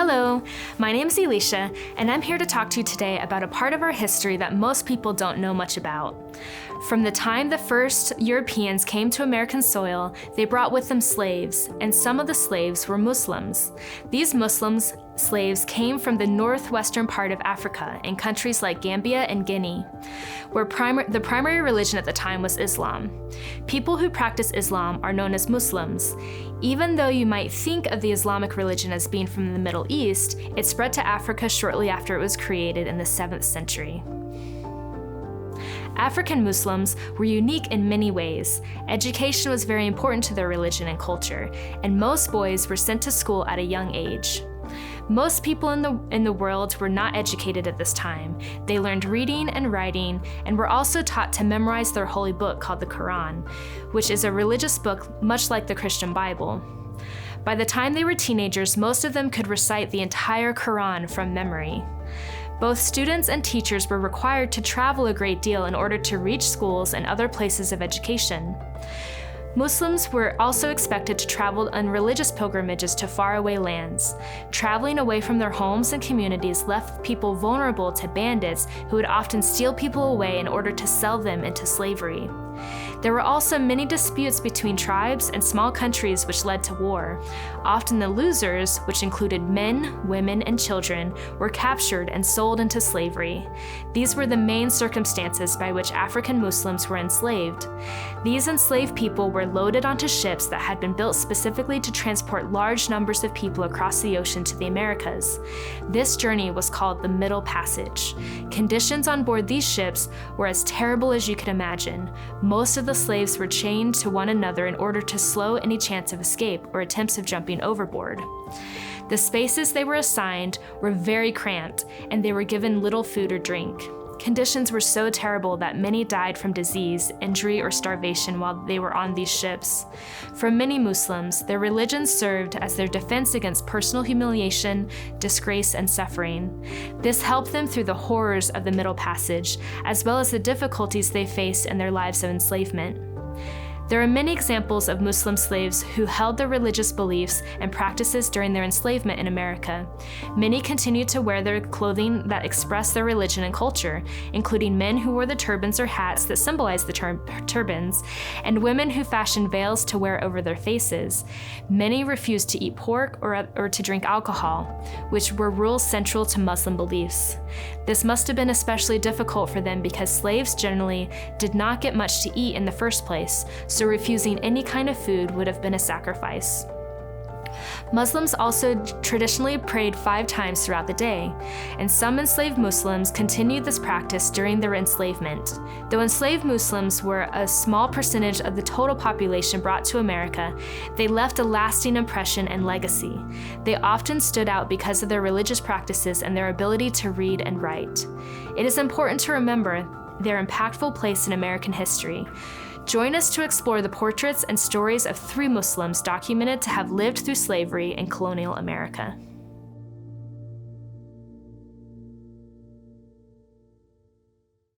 Hello, my name is Eleesha, and I'm here to talk to you today about a part of our history that most people don't know much about. From the time the first Europeans came to American soil, they brought with them slaves, and some of the slaves were Muslims. These slaves came from the northwestern part of Africa in countries like Gambia and Guinea, where the primary religion at the time was Islam. People who practice Islam are known as Muslims. Even though you might think of the Islamic religion as being from the Middle East, it spread to Africa shortly after it was created in the 7th century. African Muslims were unique in many ways. Education was very important to their religion and culture, and most boys were sent to school at a young age. Most people in the world were not educated at this time. They learned reading and writing and were also taught to memorize their holy book called the Quran, which is a religious book much like the Christian Bible. By the time they were teenagers, most of them could recite the entire Quran from memory. Both students and teachers were required to travel a great deal in order to reach schools and other places of education. Muslims were also expected to travel on religious pilgrimages to faraway lands. Traveling away from their homes and communities left people vulnerable to bandits who would often steal people away in order to sell them into slavery. There were also many disputes between tribes and small countries which led to war. Often the losers, which included men, women, and children, were captured and sold into slavery. These were the main circumstances by which African Muslims were enslaved. These enslaved people were loaded onto ships that had been built specifically to transport large numbers of people across the ocean to the Americas. This journey was called the Middle Passage. Conditions on board these ships were as terrible as you could imagine. Most of the slaves were chained to one another in order to slow any chance of escape or attempts of jumping overboard. The spaces they were assigned were very cramped, and they were given little food or drink. Conditions were so terrible that many died from disease, injury, or starvation while they were on these ships. For many Muslims, their religion served as their defense against personal humiliation, disgrace, and suffering. This helped them through the horrors of the Middle Passage, as well as the difficulties they faced in their lives of enslavement. There are many examples of Muslim slaves who held their religious beliefs and practices during their enslavement in America. Many continued to wear their clothing that expressed their religion and culture, including men who wore the turbans or hats that symbolized the turbans, and women who fashioned veils to wear over their faces. Many refused to eat pork or to drink alcohol, which were rules central to Muslim beliefs. This must have been especially difficult for them because slaves generally did not get much to eat in the first place, so refusing any kind of food would have been a sacrifice. Muslims also traditionally prayed 5 times throughout the day, and some enslaved Muslims continued this practice during their enslavement. Though enslaved Muslims were a small percentage of the total population brought to America, they left a lasting impression and legacy. They often stood out because of their religious practices and their ability to read and write. It is important to remember their impactful place in American history. Join us to explore the portraits and stories of 3 Muslims documented to have lived through slavery in colonial America.